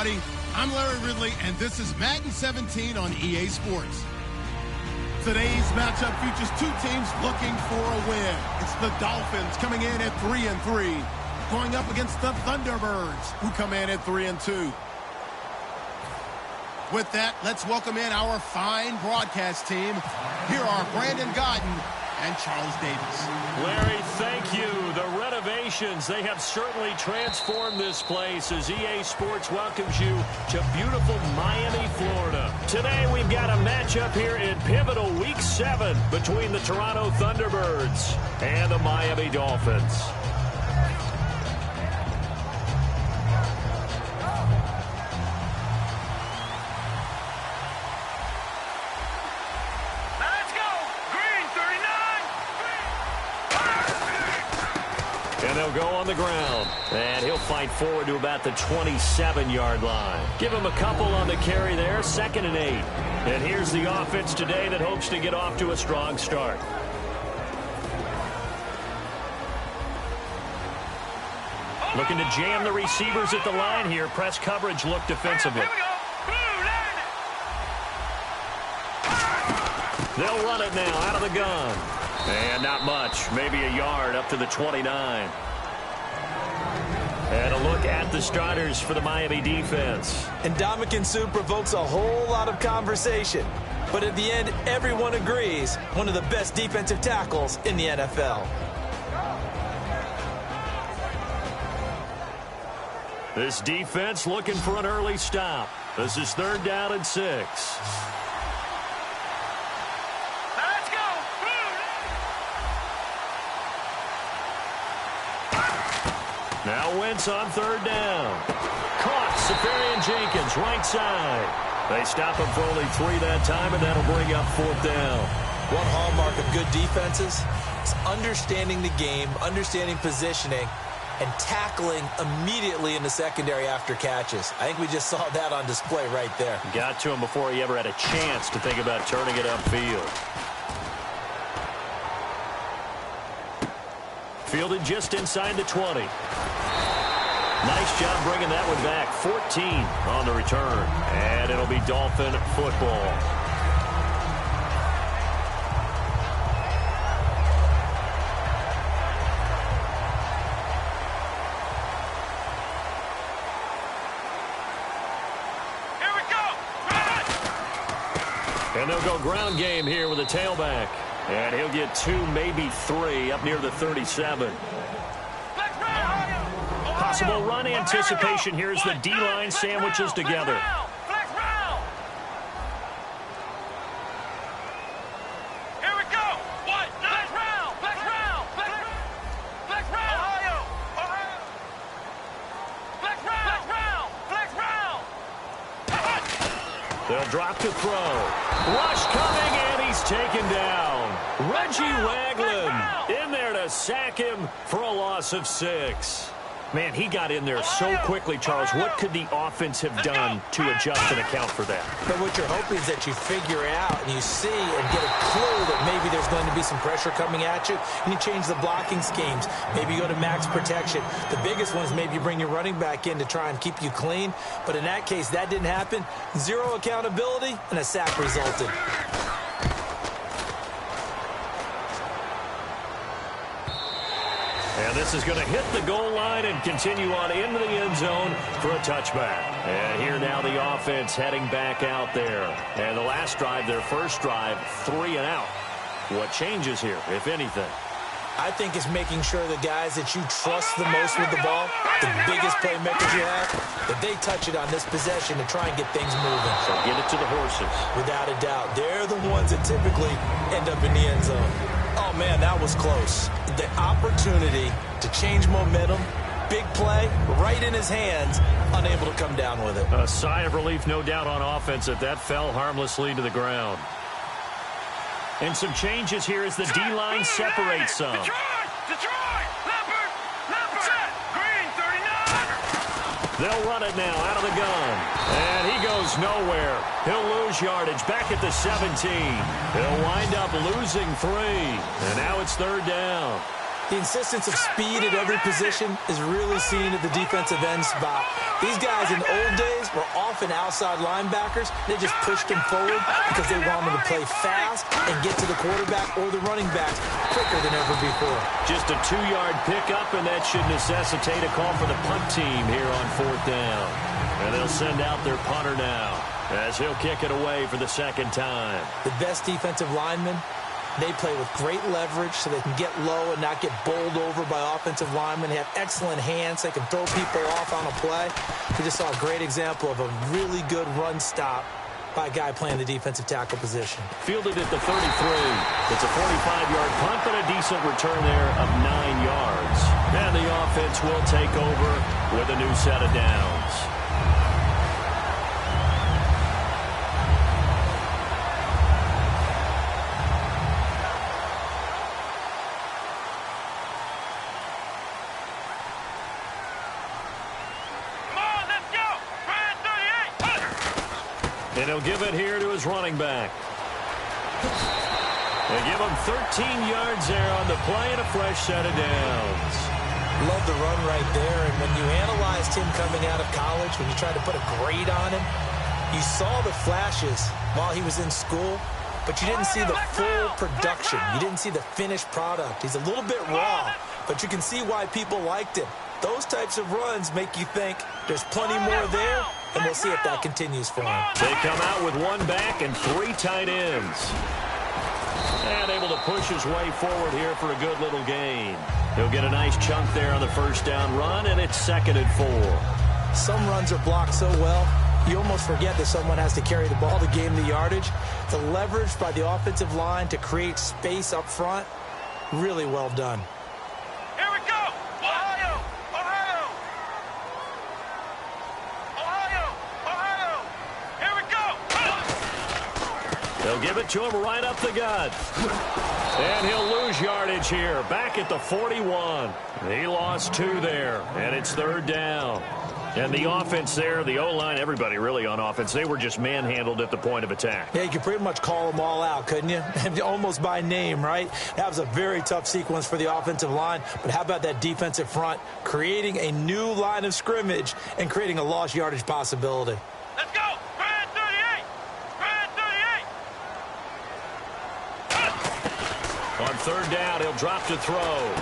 everybody. I'm Larry Ridley, and this is Madden 17 on EA Sports. Today's matchup features two teams looking for a win. It's the Dolphins coming in at 3-3, going up against the Thunderbirds, who come in at 3-2. With that, let's welcome in our fine broadcast team. Here are Brandon Godden and Charles Davis. Larry, thank you. The renovations, they have certainly transformed this place as EA Sports welcomes you to beautiful Miami, Florida. Today we've got a matchup here in pivotal Week 7 between the Toronto Thunderbirds and the Miami Dolphins. And they'll go on the ground. And he'll fight forward to about the 27-yard line. Give him a couple on the carry there, 2nd and 8. And here's the offense today that hopes to get off to a strong start. Looking to jam the receivers at the line here. Press coverage look defensively. They'll run it now out of the gun. And not much, maybe a yard up to the 29. And a look at the starters for the Miami defense. And Ndamukong Suh provokes a whole lot of conversation. But at the end, everyone agrees, one of the best defensive tackles in the NFL. This defense looking for an early stop. This is 3rd down and 6. Now Wentz on 3rd down. Caught, Safarian Jenkins, right side. They stop him for only 3 that time, and that'll bring up 4th down. One hallmark of good defenses is understanding the game, understanding positioning, and tackling immediately in the secondary after catches. I think we just saw that on display right there. Got to him before he ever had a chance to think about turning it upfield. Fielded just inside the 20. Nice job bringing that one back. 14 on the return. And it'll be Dolphin football. Here we go. And they'll go ground game here with a tailback. And he'll get 2, maybe 3 up near the 37. Possible run anticipation here as the D-line sandwiches together. Here we go. What? Flex round. Flex round. Flex round. Ohio. Flex round. Flex round. They'll drop to throw. Rush coming, and he's taken down. Reggie Ragland in there to sack him for a loss of 6. Man, he got in there so quickly, Charles. What could the offense have done to adjust and account for that? But what you're hoping is that you figure out and you see and get a clue that maybe there's going to be some pressure coming at you, and you change the blocking schemes. Maybe you go to max protection. The biggest one is maybe you bring your running back in to try and keep you clean. But in that case, that didn't happen. 0 accountability, and a sack resulted. And this is going to hit the goal line and continue on into the end zone for a touchback. And here now the offense heading back out there. And the last drive, their first drive, 3 and out. What changes here, if anything? I think it's making sure the guys that you trust the most with the ball, the biggest playmakers you have, that they touch it on this possession to try and get things moving. So get it to the horses. Without a doubt. They're the ones that typically end up in the end zone. Oh, man, that was close. The opportunity to change momentum, big play, right in his hands, unable to come down with it. A sigh of relief, no doubt, on offense that fell harmlessly to the ground. And some changes here as the D-line separates some. Detroit! Leopard! Set! Green, 39! They'll run it now out of the gun. And he goes nowhere. He'll lose yardage back at the 17. He'll wind up losing 3. And now it's 3rd down. The insistence of speed at every position is really seen at the defensive end spot. These guys in the old days were often outside linebackers. They just pushed them forward because they wanted to play fast and get to the quarterback or the running backs quicker than ever before. Just a 2-yard pickup, and that should necessitate a call for the punt team here on 4th down. And they'll send out their punter now as he'll kick it away for the second time. The best defensive linemen, they play with great leverage so they can get low and not get bowled over by offensive linemen. They have excellent hands. They can throw people off on a play. We just saw a great example of a really good run stop by a guy playing the defensive tackle position. Fielded at the 33. It's a 45-yard punt, but a decent return there of 9 yards. And the offense will take over with a new set of downs. And he'll give it here to his running back. They give him 13 yards there on the play and a fresh set of downs. Love the run right there. And when you analyzed him coming out of college, when you tried to put a grade on him, you saw the flashes while he was in school, but you didn't see the full production. You didn't see the finished product. He's a little bit raw, but you can see why people liked him. Those types of runs make you think there's plenty more there, and we'll see if that continues for him. They come out with 1 back and 3 tight ends. And able to push his way forward here for a good little gain. He'll get a nice chunk there on the first down run, and it's 2nd and 4. Some runs are blocked so well, you almost forget that someone has to carry the ball to gain the yardage. The leverage by the offensive line to create space up front, really well done. Here we go! Ohio! Ohio! Ohio! Ohio! Here we go! They'll give it to him right up the gut. And he'll lose yardage here. Back at the 41. He lost 2 there. And it's 3rd down. And the offense there, the O-line, everybody really on offense, they were just manhandled at the point of attack. Yeah, you could pretty much call them all out, couldn't you? Almost by name, right? That was a very tough sequence for the offensive line. But how about that defensive front creating a new line of scrimmage and creating a lost yardage possibility? Let's go! Grand 38! Grand 38! On 3rd down, he'll drop to throw.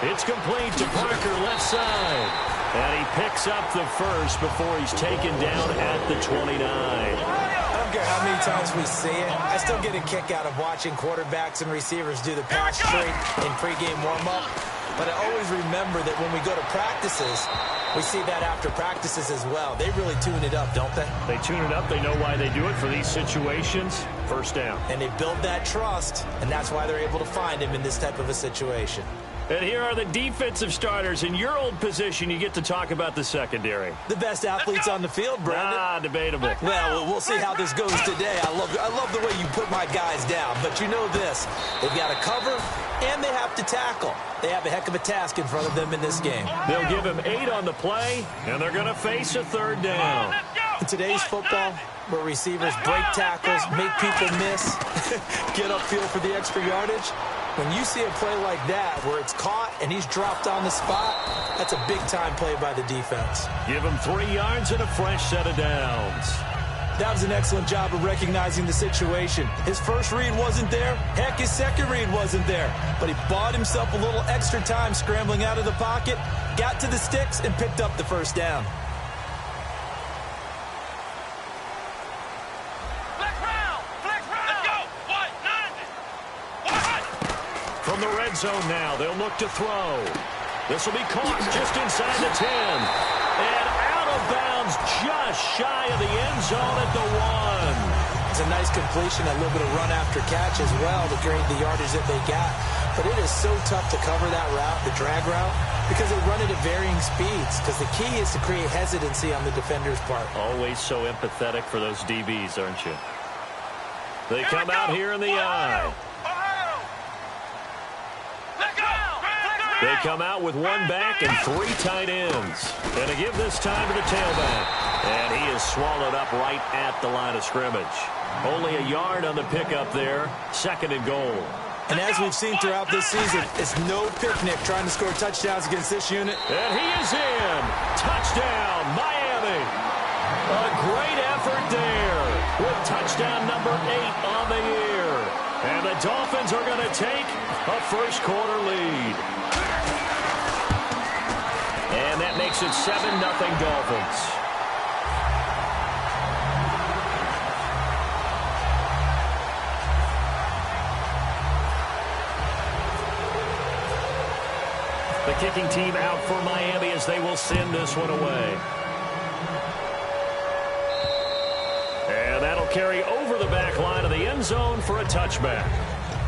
It's complete to Parker, left side. And he picks up the first before he's taken down at the 29. I don't care how many times we see it. I still get a kick out of watching quarterbacks and receivers do the pass straight in pregame warm-up. But I always remember that when we go to practices, we see that after practices as well. They really tune it up, don't they? They tune it up. They know why they do it for these situations. First down. And they build that trust, and that's why they're able to find him in this type of a situation. And here are the defensive starters. In your old position, you get to talk about the secondary. The best athletes on the field, Brandon. Debatable. Well, we'll see how this goes today. I love the way you put my guys down. But you know this. They've got to cover, and they have to tackle. They have a heck of a task in front of them in this game. They'll give him 8 on the play, and they're going to face a 3rd down. In today's football, where receivers break tackles, make people miss, get upfield for the extra yardage, when you see a play like that where it's caught and he's dropped on the spot, that's a big-time play by the defense. Give him 3 yards and a fresh set of downs. That was an excellent job of recognizing the situation. His first read wasn't there. Heck, his second read wasn't there. But he bought himself a little extra time scrambling out of the pocket, got to the sticks, and picked up the first down. From the red zone now, they'll look to throw. This will be caught just inside the 10. And out of bounds just shy of the end zone at the 1. It's a nice completion, a little bit of run after catch as well to gain the yardage that they got. But it is so tough to cover that route, the drag route, because they run it at varying speeds. Because the key is to create hesitancy on the defender's part. Always so empathetic for those DBs, aren't you? They come out here in the eye. They come out with 1 back and 3 tight ends. And to give this time to the tailback. And he is swallowed up right at the line of scrimmage. Only a yard on the pickup there. 2nd and goal. And as we've seen throughout this season, it's no picnic trying to score touchdowns against this unit. And he is in. Touchdown, Miami. A great effort there with touchdown number 8 on the year. And the Dolphins are going to take a first-quarter lead. And that makes it 7-0 Dolphins. The kicking team out for Miami as they will send this one away. And that'll carry over the back line of the end zone for a touchback.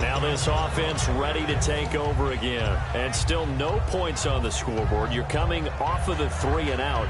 Now this offense ready to take over again. And still no points on the scoreboard. You're coming off of the 3 and out.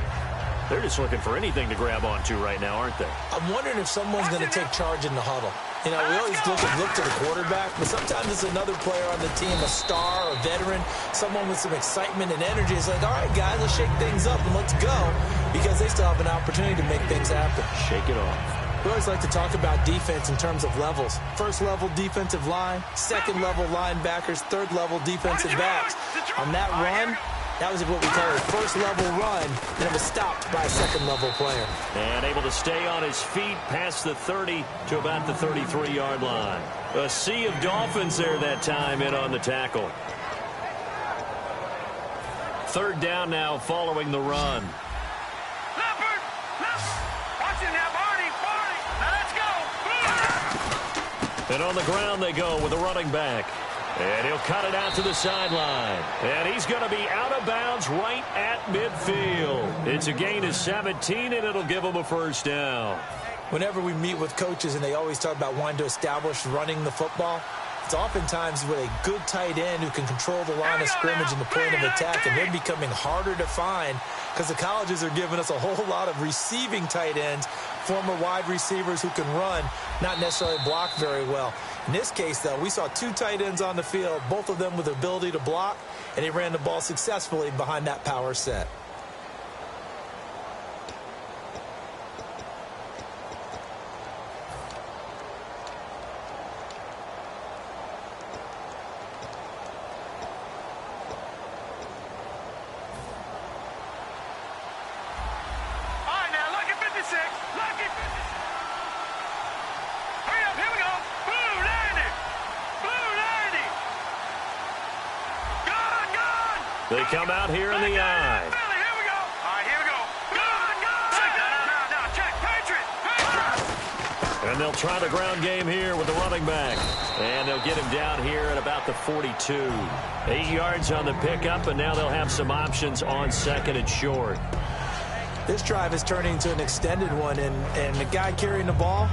They're just looking for anything to grab onto right now, aren't they? I'm wondering if someone's going to take charge in the huddle. You know, we always look to the quarterback, but sometimes it's another player on the team, a star, a veteran, someone with some excitement and energy. It's like, all right, guys, let's shake things up and let's go, because they still have an opportunity to make things happen. Shake it off. We always like to talk about defense in terms of levels. First level defensive line, second level linebackers, third level defensive backs. On that run, that was what we call a first-level run, and it was stopped by a second-level player. And able to stay on his feet past the 30 to about the 33-yard line. A sea of Dolphins there that time in on the tackle. Third down now following the run. Leopard! Watch it now, Barney! Now let's go! And on the ground they go with a running back. And he'll cut it out to the sideline. And he's going to be out of bounds right at midfield. It's a gain of 17, and it'll give him a first down. Whenever we meet with coaches and they always talk about wanting to establish running the football, it's oftentimes with a good tight end who can control the line of scrimmage and the point of attack, and they're becoming harder to find because the colleges are giving us a whole lot of receiving tight ends, former wide receivers who can run, not necessarily block very well. In this case, though, we saw 2 tight ends on the field, both of them with the ability to block, and he ran the ball successfully behind that power set. They come out here in the eye. Here we go. All right, here we go. Now, check. Patriot. And they'll try the ground game here with the running back. And they'll get him down here at about the 42. 8 yards on the pickup, and now they'll have some options on second and short. This drive is turning into an extended one, and the guy carrying the ball,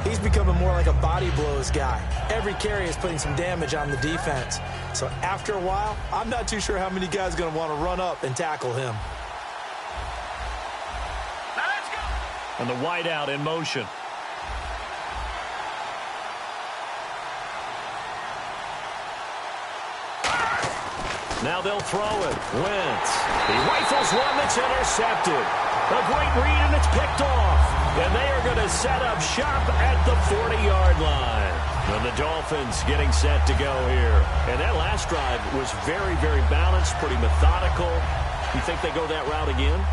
he's becoming more like a body blows guy. Every carry is putting some damage on the defense. So after a while, I'm not too sure how many guys are going to want to run up and tackle him. Now let's go. And the wideout in motion. Now they'll throw it. Wentz. He rifles one that's intercepted. A great read, and it's picked off. And they are going to set up shop at the 40-yard line. And the Dolphins getting set to go here. And that last drive was very, very balanced, pretty methodical. You think they go that route again?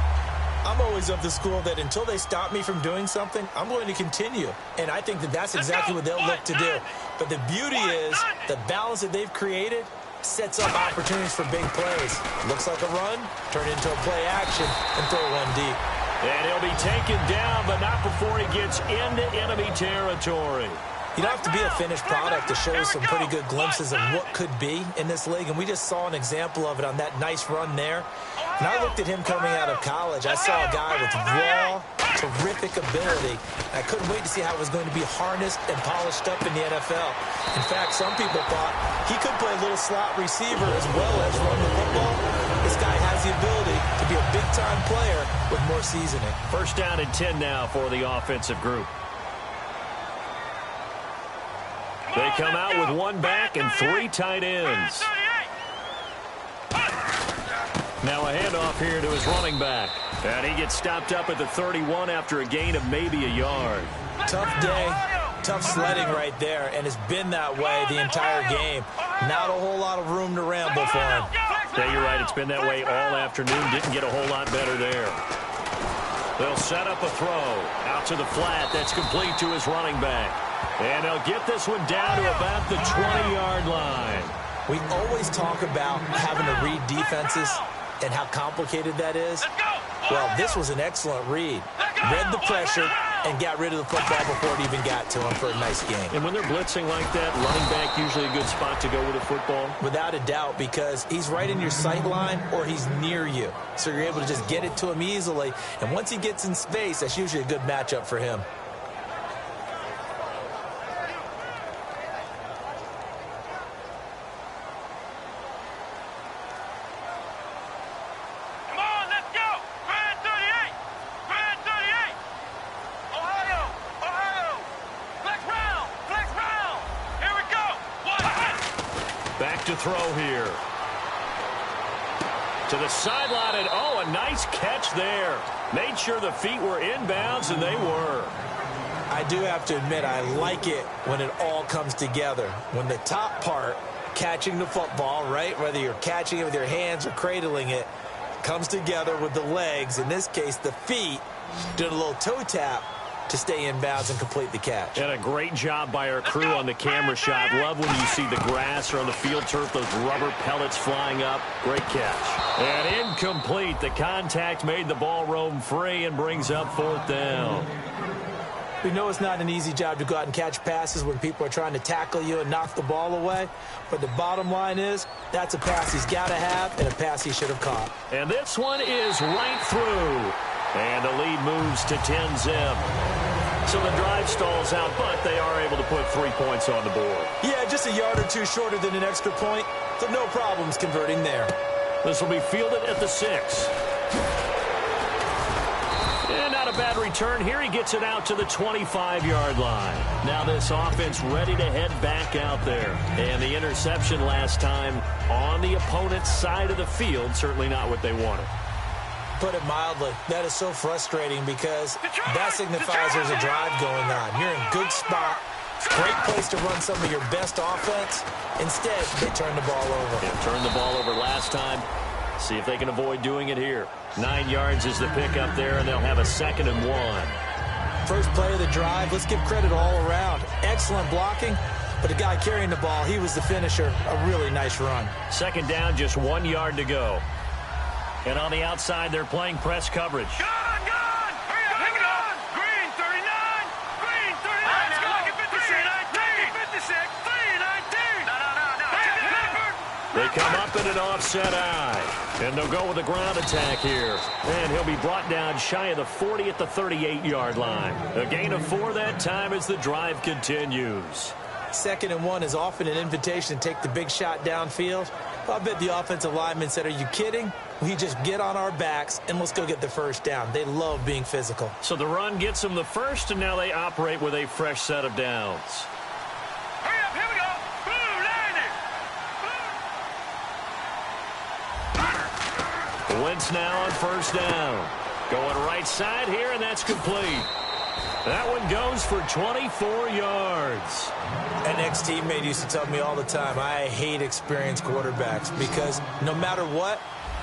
I'm always of the school that until they stop me from doing something, I'm going to continue. And I think that that's exactly what they'll look to do. But the beauty is the balance that they've created sets up opportunities for big plays. Looks like a run, turn into a play action, and throw one deep. And he'll be taken down, but not before he gets into enemy territory. You don't have to be a finished product to show some pretty good glimpses of what could be in this league, and we just saw an example of it on that nice run there. When I looked at him coming out of college, I saw a guy with raw, terrific ability. I couldn't wait to see how it was going to be harnessed and polished up in the NFL. In fact, some people thought he could play a little slot receiver as well as run the football. This guy has the ability to be a big-time player with more seasoning. First down and 10 now for the offensive group. They come out with one back and 3 tight ends. Now a handoff here to his running back. And he gets stopped up at the 31 after a gain of maybe a yard. Tough day. tough sledding right there, and it's been that way the entire game. Not a whole lot of room to ramble for him. Yeah, you're right. It's been that way all afternoon. Didn't get a whole lot better there. They'll set up a throw. Out to the flat. That's complete to his running back. And they'll get this one down to about the 20-yard line. We always talk about having to read defenses and how complicated that is. Well, this was an excellent read. Read the pressure and got rid of the football before it even got to him for a nice game. And when they're blitzing like that, running back usually a good spot to go with a football? Without a doubt, because he's right in your sight line or he's near you. So you're able to just get it to him easily. And once he gets in space, that's usually a good matchup for him. To throw here. To the sideline, and oh, a nice catch there. Made sure the feet were inbounds, and they were. I do have to admit, I like it when it all comes together. When the top part, catching the football, right, whether you're catching it with your hands or cradling it, comes together with the legs, in this case, the feet, doing a little toe tap to stay in bounds and complete the catch. And a great job by our crew on the camera shot. Love when you see the grass or on the field turf, those rubber pellets flying up. Great catch. And incomplete. The contact made the ball roam free and brings up 4th down. We know it's not an easy job to go out and catch passes when people are trying to tackle you and knock the ball away. But the bottom line is, that's a pass he's got to have and a pass he should have caught. And this one is right through. And the lead moves to 10-zip. So the drive stalls out, but they are able to put 3 points on the board. Yeah, just a yard or two shorter than an extra point, so no problems converting there. This will be fielded at the 6. And not a bad return here. He gets it out to the 25-yard line. Now this offense ready to head back out there. And the interception last time on the opponent's side of the field, certainly not what they wanted. Put it mildly, that is so frustrating because that signifies there's a drive going on. You're in a good spot. Great place to run some of your best offense. Instead, they turn the ball over. Yeah, turned the ball over last time. See if they can avoid doing it here. 9 yards is the pickup there, and they'll have a 2nd and 1. First play of the drive, let's give credit all around. Excellent blocking, but the guy carrying the ball, he was the finisher. A really nice run. 2nd down, just 1 yard to go. And on the outside, they're playing press coverage. Gone! Hurry up, hang on! Green, 39! Green, 39! Let's go! 56! 319! No. They come up in an offset eye. And they'll go with a ground attack here. And he'll be brought down shy of the 40 at the 38-yard line. A gain of 4 that time as the drive continues. 2nd and 1 is often an invitation to take the big shot downfield. I bet the offensive lineman said, are you kidding? We just get on our backs and let's go get the 1st down. They love being physical. So the run gets them the 1st, and now they operate with a fresh set of downs. Hurry up, here we go! Blue, Wentz now on 1st down. Going right side here, and that's complete. That one goes for 24 yards. An ex-teammate used to tell me all the time, I hate experienced quarterbacks because no matter what,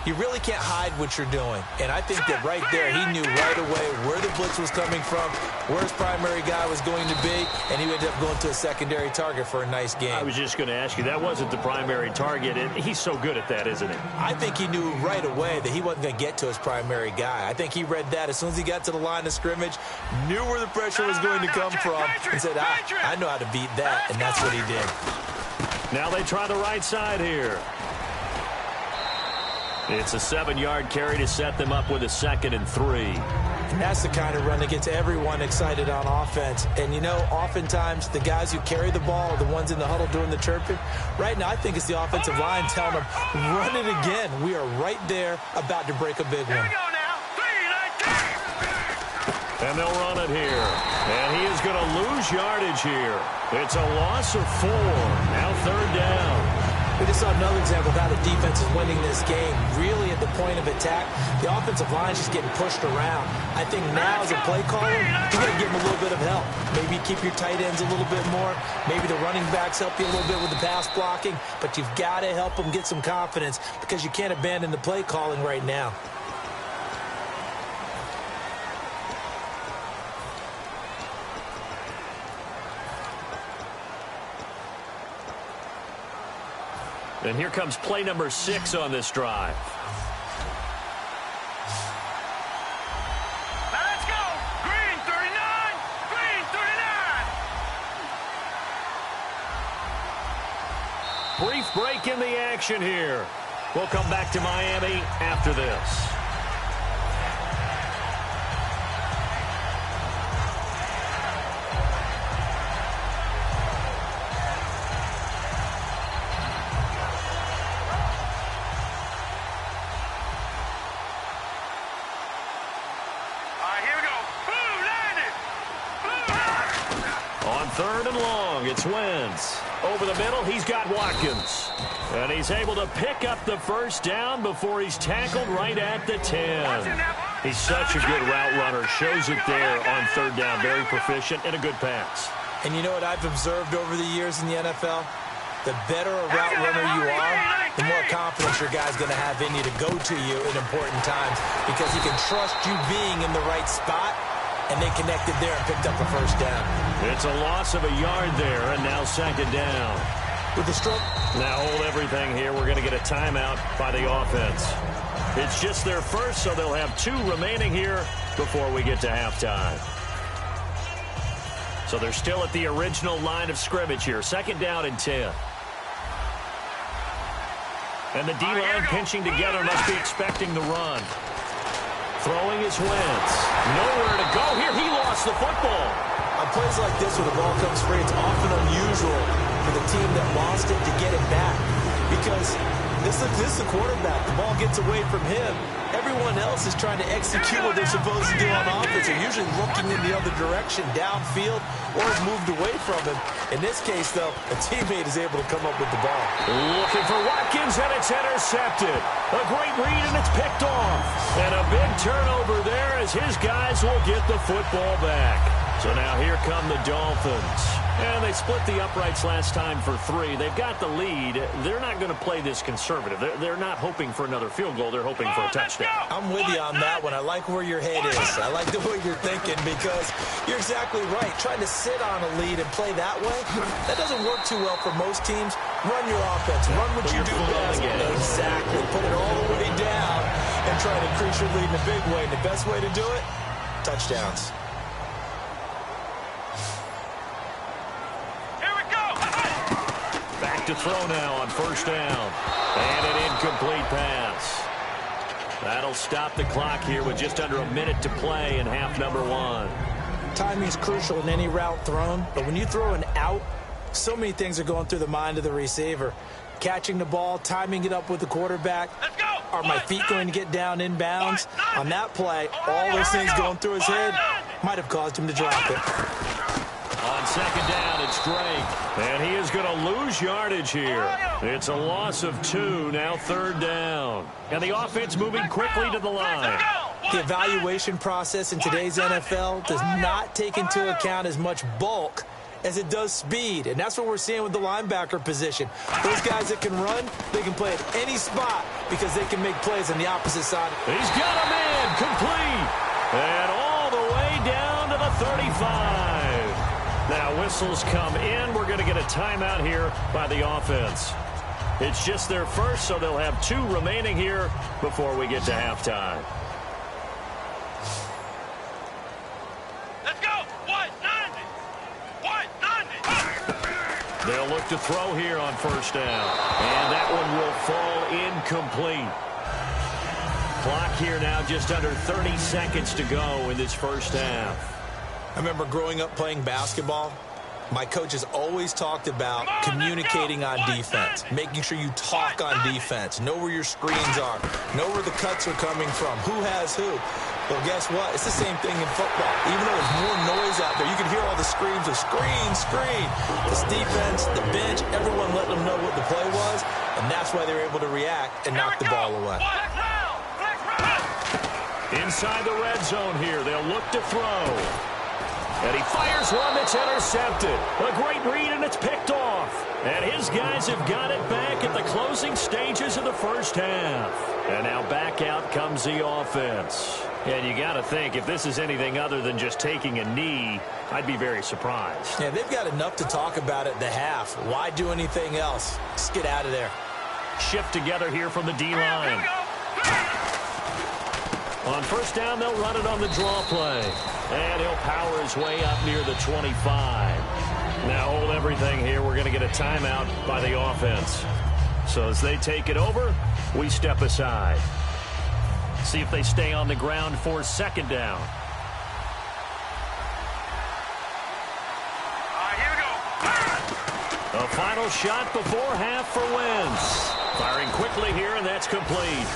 you really can't hide what you're doing. And I think that right there, he knew right away where the blitz was coming from, where his primary guy was going to be, and he ended up going to a secondary target for a nice game. I was just going to ask you, that wasn't the primary target. He's so good at that, isn't he? I think he knew right away that he wasn't going to get to his primary guy. I think he read that as soon as he got to the line of scrimmage, knew where the pressure was going to come from, and said, I know how to beat that, and that's what he did. Now they try the right side here. It's a 7-yard carry to set them up with a 2nd and 3. And that's the kind of run that gets everyone excited on offense. And, you know, oftentimes the guys who carry the ball are the ones in the huddle doing the chirping. Right now, I think it's the offensive line telling them, run it again. We are right there about to break a big one. Here we go now! 319! And they'll run it here. And he is going to lose yardage here. It's a loss of 4. Now 3rd down. We just saw another example of how the defense is winning this game. Really at the point of attack, the offensive line is just getting pushed around. I think now as a play caller, you got to give them a little bit of help. Maybe keep your tight ends a little bit more. Maybe the running backs help you a little bit with the pass blocking. But you've got to help them get some confidence because you can't abandon the play calling right now. And here comes play number 6 on this drive. Now let's go. Green 39. Green 39. Brief break in the action here. We'll come back to Miami after this. Third and long, it's Wentz. Over the middle, he's got Watkins. And he's able to pick up the first down before he's tackled right at the 10. He's such a good route runner. Shows it there on third down. Very proficient and a good pass. And you know what I've observed over the years in the NFL? The better a route runner you are, the more confidence your guy's going to have in you to go to you in important times because he can trust you being in the right spot. And they connected there and picked up a first down. It's a loss of a yard there, and now second down. With the stroke. Now hold everything here. We're going to get a timeout by the offense. It's just their first, so they'll have 2 remaining here before we get to halftime. So they're still at the original line of scrimmage here. Second down and 10. And the D-line pinching together must be expecting the run. Throwing his Wentz. Nowhere to go here. He lost the football. On plays like this where the ball comes free, it's often unusual for the team that lost it to get it back. Because this is the quarterback. The ball gets away from him. Everyone else is trying to execute what they're supposed to do on offense. They're usually looking in the other direction, downfield, or has moved away from him. In this case, though, a teammate is able to come up with the ball. Looking for Watkins, and it's intercepted. A great read, and it's picked off. And a big turnover there as his guys will get the football back. So now here come the Dolphins. And they split the uprights last time for 3. They've got the lead. They're not going to play this conservative. They're not hoping for another field goal. They're hoping for a touchdown. I'm with you on that one. I like where your head is. I like the way you're thinking because you're exactly right. Trying to sit on a lead and play that way, that doesn't work too well for most teams. Run your offense. Run what you do best. Exactly. Put it all the way down and try to increase your lead in a big way. And the best way to do it, touchdowns. To throw now on first down. And an incomplete pass. That'll stop the clock here with just under a minute to play in half number 1. Timing is crucial in any route thrown, but when you throw an out, so many things are going through the mind of the receiver. Catching the ball, timing it up with the quarterback. Let's go. Are my feet going to get down inbounds? On that play, all those things going through his head might have caused him to drop it. On second down, it's Drake. And he is going to lose yardage here. It's a loss of 2, now third down. And the offense moving quickly to the line. The evaluation process in today's NFL does not take into account as much bulk as it does speed. And that's what we're seeing with the linebacker position. Those guys that can run, they can play at any spot because they can make plays on the opposite side. He's got a man complete. And all the way down to the 35. Now whistles come in. We're going to get a timeout here by the offense. It's just their first, so they'll have 2 remaining here before we get to halftime. Let's go. 190. 190. They'll look to throw here on first down. And that one will fall incomplete. Clock here now just under 30 seconds to go in this first half. I remember growing up playing basketball. My coaches always talked about communicating on defense, making sure you talk on defense, know where your screens are, know where the cuts are coming from, who has who. Well, guess what? It's the same thing in football. Even though there's more noise out there, you can hear all the screams of screen, screen. This defense, the bench, everyone letting them know what the play was. and that's why they're able to react and knock the ball away. Inside the red zone here, they'll look to throw. And he fires one that's intercepted. A great read, and it's picked off. And his guys have got it back at the closing stages of the first half. And now back out comes the offense. And you got to think, if this is anything other than just taking a knee, I'd be very surprised. Yeah, they've got enough to talk about at the half. Why do anything else? Just get out of there. Shift together here from the D-line. On first down, they'll run it on the draw play. And he'll power his way up near the 25. Now hold everything here. We're going to get a timeout by the offense. So as they take it over, we step aside. See if they stay on the ground for second down. Here we go. A final shot before half for Wentz. Firing quickly here, and that's complete.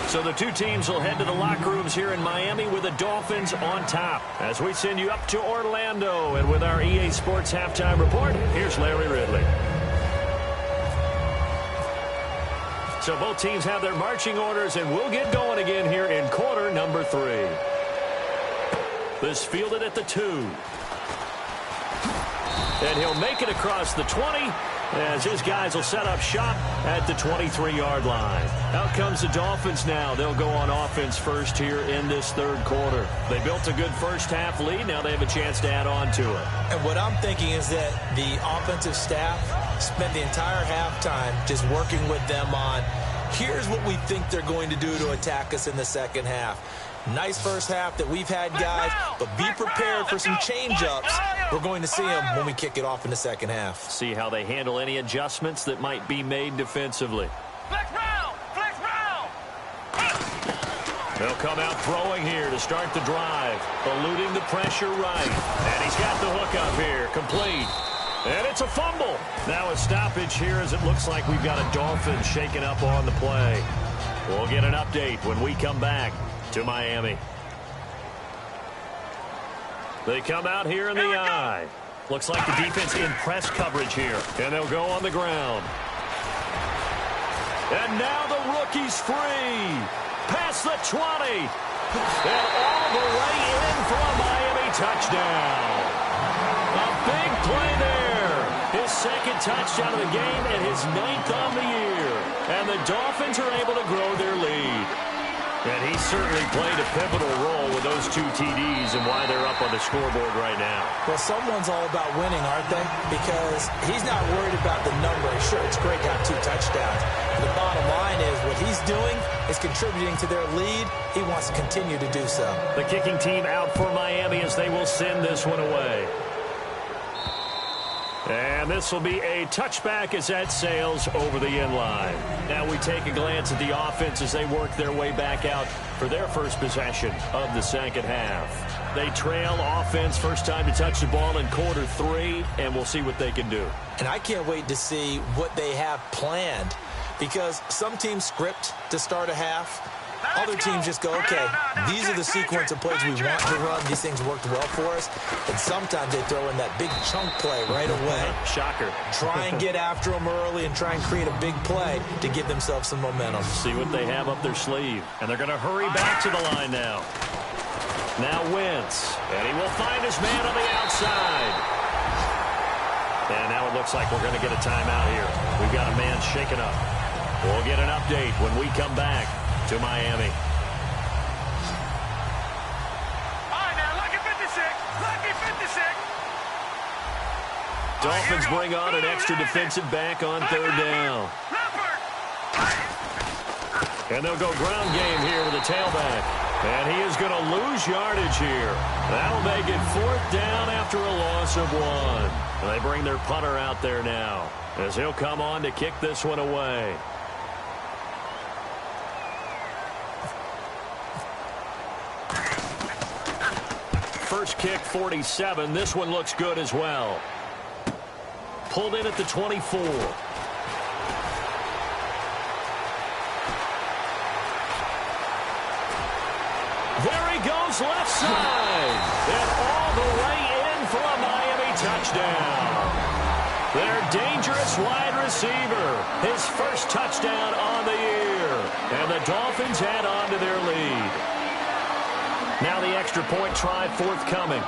So the two teams will head to the locker rooms here in Miami with the Dolphins on top. As we send you up to Orlando, and with our EA Sports Halftime Report, here's Larry Ridley. So both teams have their marching orders, and we'll get going again here in quarter number 3. This fielded at the 2. And he'll make it across the 20, as his guys will set up shop at the 23-yard line. Out comes the Dolphins now. They'll go on offense first here in this third quarter. They built a good first-half lead. Now they have a chance to add on to it. And what I'm thinking is that the offensive staff spent the entire halftime just working with them on, here's what we think they're going to do to attack us in the second half. Nice first half that we've had, guys, but be prepared for some change-ups. We're going to see them when we kick it off in the second half. See how they handle any adjustments that might be made defensively. Flex round! Flex round! They'll come out throwing here to start the drive, eluding the pressure right. And he's got the hook up here, complete. And it's a fumble. Now a stoppage here as it looks like we've got a Dolphin shaken up on the play. We'll get an update when we come back to Miami. They come out here in the eye. Looks like the defense in press coverage here. And they'll go on the ground. And now the rookie's free. Past the 20. And all the way in for a Miami touchdown. A big play there. His second touchdown of the game and his 9th on the year. And the Dolphins are able to grow their lead. And he certainly played a pivotal role with those 2 TDs and why they're up on the scoreboard right now. Well, someone's all about winning, aren't they? Because he's not worried about the number. Sure, it's great to have 2 touchdowns. The bottom line is what he's doing is contributing to their lead. He wants to continue to do so. The kicking team out for Miami as they will send this one away. And this will be a touchback as that sails over the end line. Now we take a glance at the offense as they work their way back out for their first possession of the second half. They trail offense, first time to touch the ball in quarter 3, and we'll see what they can do. And I can't wait to see what they have planned, because some teams script to start a half. Other teams just go, okay, these are the sequence of plays we want to run. These things worked well for us. And sometimes they throw in that big chunk play right away. Shocker. Try and get after them early and try and create a big play to give themselves some momentum. See what they have up their sleeve. And they're going to hurry back to the line now. Now Wentz. And he will find his man on the outside. And now it looks like we're going to get a timeout here. We've got a man shaken up. We'll get an update when we come back to Miami. All right, now, lucky 56. Lucky 56. Dolphins bring on an extra defensive back on third down. And they'll go ground game here with a tailback. And he is going to lose yardage here. That'll make it 4th down after a loss of 1. And they bring their punter out there now as he'll come on to kick this one away. First kick, 47. This one looks good as well. Pulled in at the 24. There he goes, left side. And all the way in for a Miami touchdown. Their dangerous wide receiver. His first touchdown on the year. And the Dolphins add on to their lead. Now the extra point try forthcoming.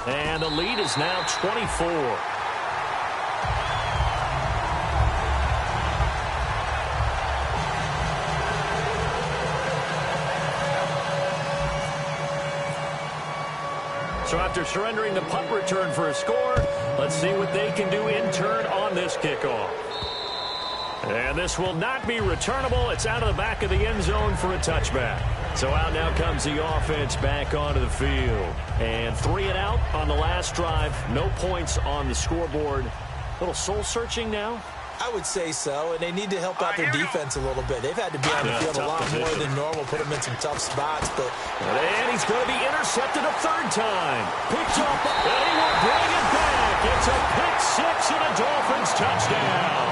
And the lead is now 24. So after surrendering the punt return for a score, let's see what they can do in turn on this kickoff. And this will not be returnable. It's out of the back of the end zone for a touchback. So out now comes the offense back onto the field. And 3 and out on the last drive. No points on the scoreboard. A little soul-searching now. I would say so, and they need to help out their defense a little bit. They've had to be on the field a lot more than normal, put them in some tough spots. But and he's going to be intercepted a third time. Picked up, and he will bring it back. It's a pick six and a Dolphins touchdown.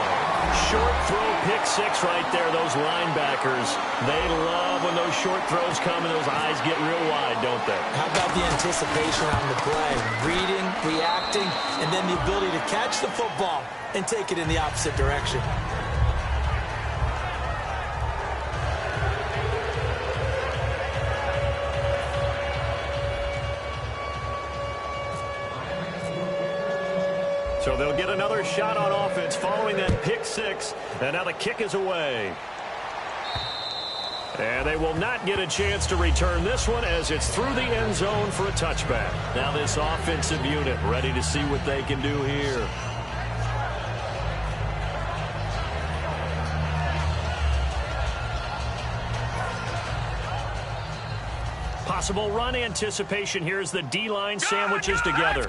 Short throw pick six right there. Those linebackers, they love when those short throws come and those eyes get real wide, don't they? How about the anticipation on the play? Reading, reacting, and then the ability to catch the football and take it in the opposite direction. So they'll get another shot on offense following that pick six. And now the kick is away. And they will not get a chance to return this one as it's through the end zone for a touchback. Now this offensive unit ready to see what they can do here. Possible run anticipation here as the D-line sandwiches together.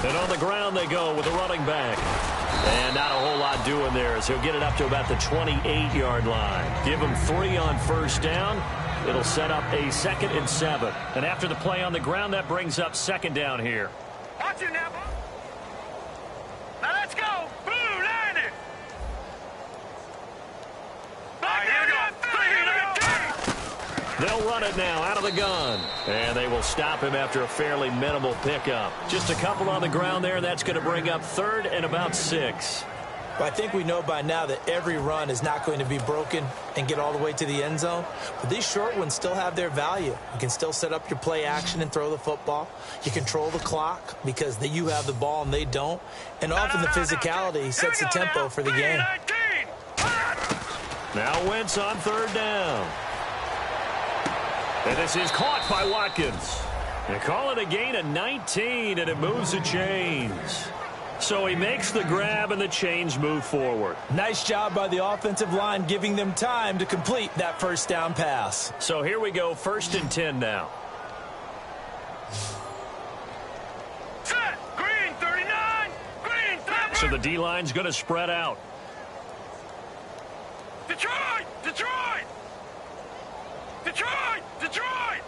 And on the ground they go with the running back. And not a whole lot doing there as he'll get it up to about the 28-yard line. Give him 3 on first down. It'll set up a 2nd and 7. And after the play on the ground, that brings up 2nd down here. Watch it now. Now let's go. Boom, land it. Back here we go. They'll run it now out of the gun. And they will stop him after a fairly minimal pickup. Just a couple on the ground there. That's going to bring up 3rd and about 6. But I think we know by now that every run is not going to be broken and get all the way to the end zone. But these short ones still have their value. You can still set up your play action and throw the football. You control the clock because you have the ball and they don't. And often the physicality sets the tempo for the game. Now Wentz on 3rd down. And this is caught by Watkins. They call it a gain of 19, and it moves the chains. So he makes the grab, and the chains move forward. Nice job by the offensive line, giving them time to complete that first down pass. So here we go, 1st and 10 now. Set. Green 39. Green 39. So the D-line's going to spread out. Detroit! Detroit! Detroit! Detroit!